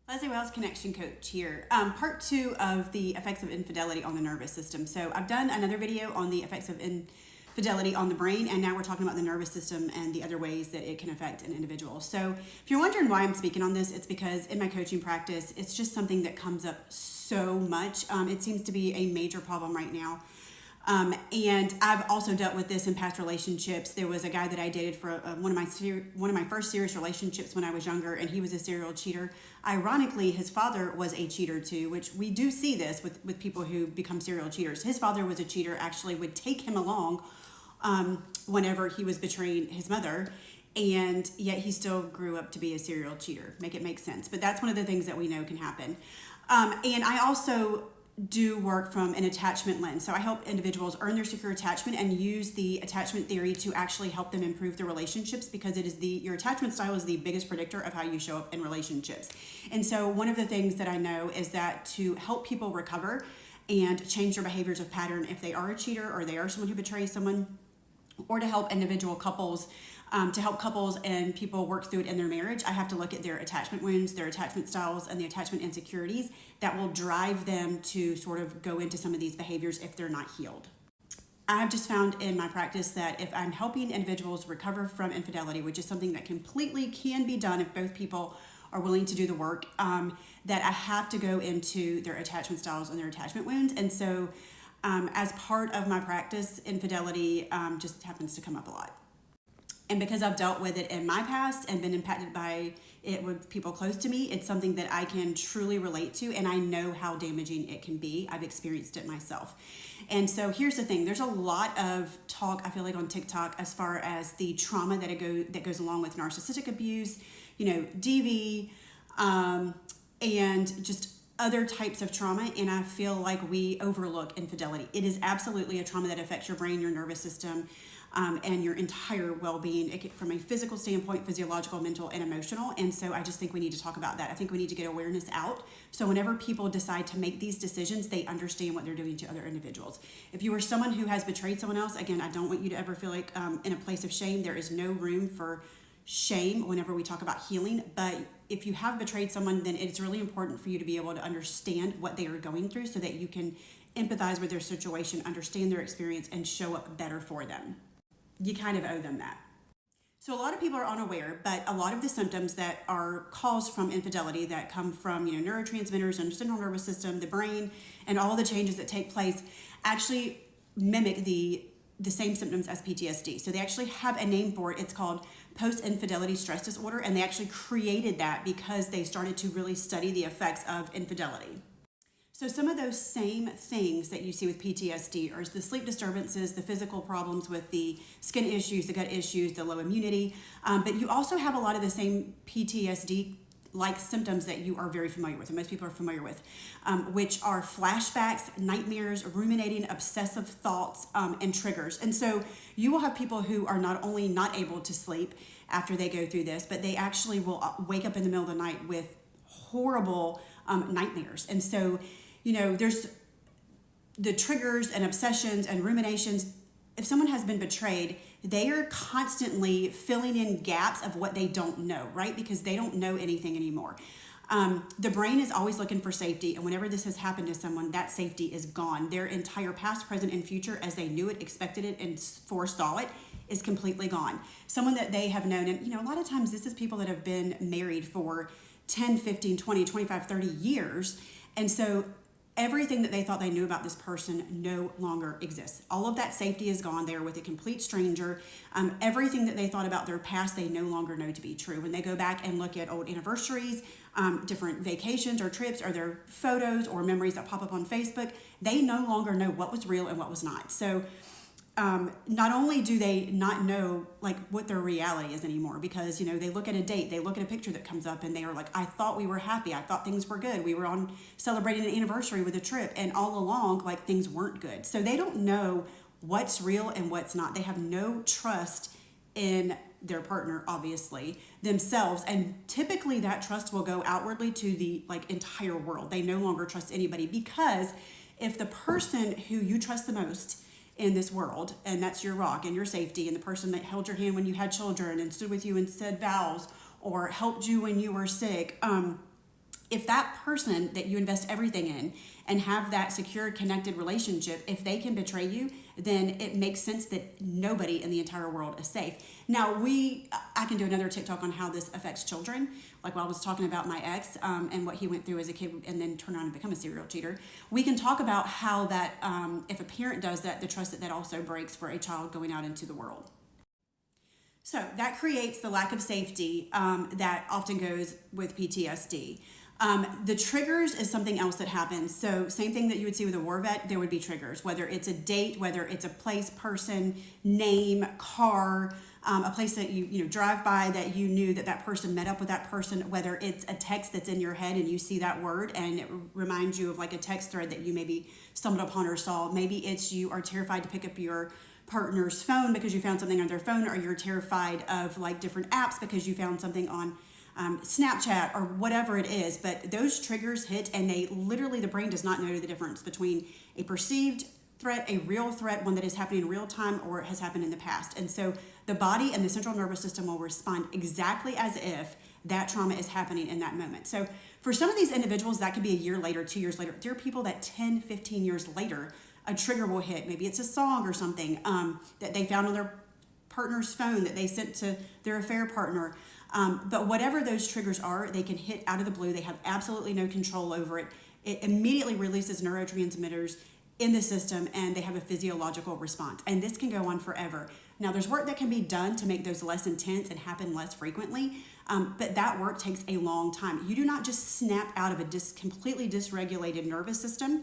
Leslie Wells, Connection Coach here. Part 2 of the effects of infidelity on the nervous system. So I've done another video on the effects of infidelity on the brain, and now we're talking about the nervous system and the other ways that it can affect an individual. So if you're wondering why I'm speaking on this, it's because in my coaching practice, it's just something that comes up so much. It seems to be a major problem right now. And I've also dealt with this in past relationships. There was a guy that I dated for one of my first serious relationships when I was younger, and he was a serial cheater. Ironically, his father was a cheater too, which we do see this with people who become serial cheaters. His father was a cheater, actually would take him along whenever he was betraying his mother, and yet he still grew up to be a serial cheater. Make it make sense. But that's one of the things that we know can happen. And I also do work from an attachment lens. So I help individuals earn their secure attachment and use the attachment theory to actually help them improve their relationships, because it is your attachment style is the biggest predictor of how you show up in relationships. And so one of the things that I know is that to help people recover and change their behaviors of pattern if they are a cheater or they are someone who betrays someone, or to help individual couples, to help couples and people work through it in their marriage, I have to look at their attachment wounds, their attachment styles, and the attachment insecurities that will drive them to sort of go into some of these behaviors if they're not healed. I've just found in my practice that if I'm helping individuals recover from infidelity, which is something that completely can be done if both people are willing to do the work, that I have to go into their attachment styles and their attachment wounds. And so as part of my practice, infidelity just happens to come up a lot. And because I've dealt with it in my past and been impacted by it with people close to me, it's something that I can truly relate to, and I know how damaging it can be. I've experienced it myself. And so here's the thing. There's a lot of talk, I feel like, on TikTok as far as the trauma that goes along with narcissistic abuse, DV, and just other types of trauma, and I feel like we overlook infidelity. It is absolutely a trauma that affects your brain, your nervous system, and your entire well-being from a physical standpoint, physiological, mental, and emotional. And so I just think we need to talk about that. I think we need to get awareness out. So whenever people decide to make these decisions, they understand what they're doing to other individuals. If you are someone who has betrayed someone else, again, I don't want you to ever feel like in a place of shame. There is no room for shame whenever we talk about healing. But if you have betrayed someone, then it's really important for you to be able to understand what they are going through so that you can empathize with their situation, understand their experience, and show up better for them. You kind of owe them that. So a lot of people are unaware, but a lot of the symptoms that are caused from infidelity that come from neurotransmitters and central nervous system, the brain, and all the changes that take place actually mimic the same symptoms as PTSD. So they actually have a name for it. It's called post-infidelity stress disorder, and they actually created that because they started to really study the effects of infidelity. So some of those same things that you see with PTSD are the sleep disturbances, the physical problems with the skin issues, the gut issues, the low immunity, but you also have a lot of the same PTSD-like symptoms that you are very familiar with, and most people are familiar with, which are flashbacks, nightmares, ruminating, obsessive thoughts, and triggers. And so you will have people who are not only not able to sleep after they go through this, but they actually will wake up in the middle of the night with horrible nightmares. And so there's the triggers and obsessions and ruminations. If someone has been betrayed, they are constantly filling in gaps of what they don't know, right? Because they don't know anything anymore. The brain is always looking for safety, and whenever this has happened to someone, that safety is gone. Their entire past, present, and future, as they knew it, expected it, and foresaw it, is completely gone. Someone that they have known, and a lot of times this is people that have been married for 10, 15, 20, 25, 30 years, and so everything that they thought they knew about this person no longer exists. All of that safety is gone. They are with a complete stranger. Everything that they thought about their past, they no longer know to be true. When they go back and look at old anniversaries, different vacations or trips, or their photos or memories that pop up on Facebook, they no longer know what was real and what was not. So not only do they not know what their reality is anymore, because they look at a date, they look at a picture that comes up, and they are like, I thought we were happy, I thought things were good, we were on celebrating an anniversary with a trip, and all along things weren't good. So they don't know what's real and what's not. They have no trust in their partner, obviously, themselves, and typically that trust will go outwardly to the entire world. They no longer trust anybody, because if the person who you trust the most in this world, and that's your rock and your safety, and the person that held your hand when you had children and stood with you and said vows or helped you when you were sick, if that person that you invest everything in and have that secure, connected relationship, if they can betray you, then it makes sense that nobody in the entire world is safe. Now, I can do another TikTok on how this affects children, like while I was talking about my ex and what he went through as a kid and then turn around and become a serial cheater. We can talk about how that, if a parent does that, the trust that also breaks for a child going out into the world. So that creates the lack of safety that often goes with PTSD. The triggers is something else that happens. So same thing that you would see with a war vet, there would be triggers, whether it's a date, whether it's a place, person, name, car, a place that you drive by that you knew that person met up with that person, whether it's a text that's in your head and you see that word and it reminds you of like a text thread that you maybe stumbled upon or saw. Maybe it's you are terrified to pick up your partner's phone because you found something on their phone, or you're terrified of like different apps because you found something on Snapchat or whatever it is. But those triggers hit and the brain does not know the difference between a perceived threat, a real threat, one that is happening in real time, or it has happened in the past. And so the body and the central nervous system will respond exactly as if that trauma is happening in that moment. So for some of these individuals, that could be a year later, 2 years later. There are people that 10, 15 years later, a trigger will hit. Maybe it's a song or something that they found on their partner's phone that they sent to their affair partner. But whatever those triggers are, they can hit out of the blue. They have absolutely no control over it. It immediately releases neurotransmitters in the system and they have a physiological response. And this can go on forever. Now, there's work that can be done to make those less intense and happen less frequently, but that work takes a long time. You do not just snap out of a completely dysregulated nervous system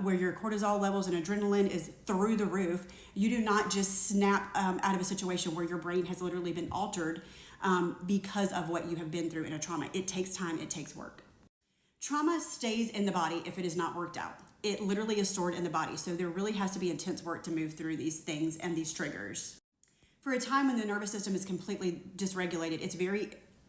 where your cortisol levels and adrenaline is through the roof. You do not just snap out of a situation where your brain has literally been altered because of what you have been through in a trauma. It takes time, it takes work. Trauma stays in the body if it is not worked out. It literally is stored in the body. So there really has to be intense work to move through these things and these triggers. For a time when the nervous system is completely dysregulated,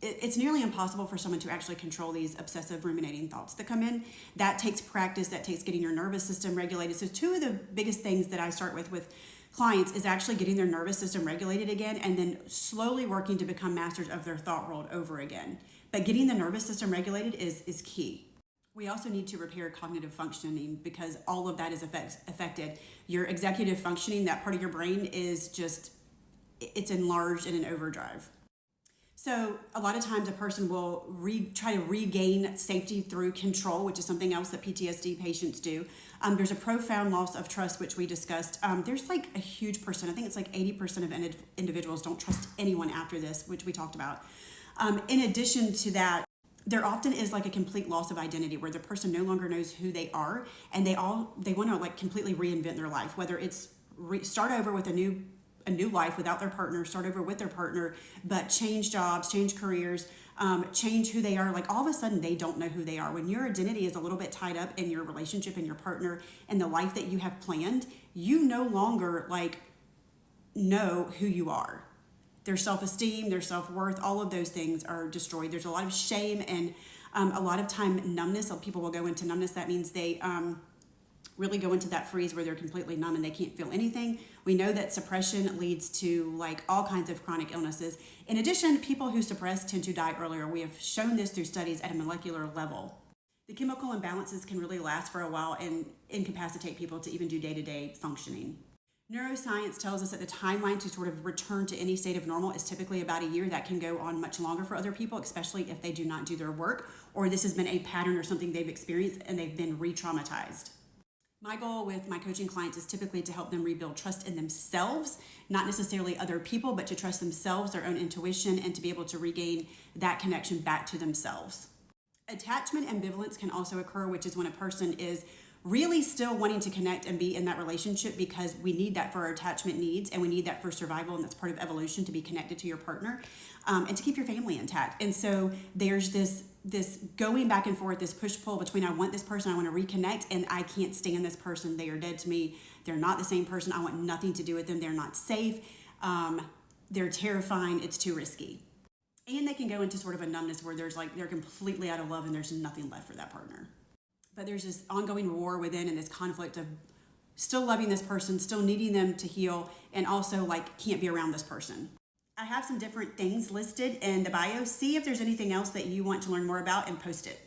it's nearly impossible for someone to actually control these obsessive ruminating thoughts that come in. That takes practice, that takes getting your nervous system regulated. So two of the biggest things that I start with clients is actually getting their nervous system regulated again and then slowly working to become masters of their thought world over again. But getting the nervous system regulated is key. We also need to repair cognitive functioning because all of that is affected. Your executive functioning, that part of your brain is it's enlarged in an overdrive. So a lot of times a person will try to regain safety through control, which is something else that PTSD patients do. There's a profound loss of trust, which we discussed. There's like a huge percent, I think it's like 80% of individuals don't trust anyone after this, which we talked about. In addition to that, there often is like a complete loss of identity where the person no longer knows who they are and they want to like completely reinvent their life, whether it's start over with a new life without their partner, start over with their partner, but change jobs, change careers, change who they are. Like all of a sudden they don't know who they are. When your identity is a little bit tied up in your relationship and your partner and the life that you have planned, you no longer like know who you are. Their self-esteem, their self-worth, all of those things are destroyed. There's a lot of shame and a lot of time numbness. So people will go into numbness. That means they really go into that freeze where they're completely numb and they can't feel anything. We know that suppression leads to like all kinds of chronic illnesses. In addition, people who suppress tend to die earlier. We have shown this through studies at a molecular level. The chemical imbalances can really last for a while and incapacitate people to even do day-to-day functioning. Neuroscience tells us that the timeline to sort of return to any state of normal is typically about a year. That can go on much longer for other people, especially if they do not do their work or this has been a pattern or something they've experienced and they've been re-traumatized. My goal with my coaching clients is typically to help them rebuild trust in themselves, not necessarily other people, but to trust themselves, their own intuition, and to be able to regain that connection back to themselves. Attachment ambivalence can also occur, which is when a person is really still wanting to connect and be in that relationship because we need that for our attachment needs and we need that for survival, and that's part of evolution, to be connected to your partner and to keep your family intact. And so there's this going back and forth, this push-pull between I want this person, I want to reconnect, and I can't stand this person. They are dead to me. They're not the same person. I want nothing to do with them. They're not safe. They're terrifying. It's too risky. And they can go into sort of a numbness where they're completely out of love and there's nothing left for that partner. But there's this ongoing war within and this conflict of still loving this person, still needing them to heal, and also like can't be around this person. I have some different things listed in the bio. See if there's anything else that you want to learn more about and post it.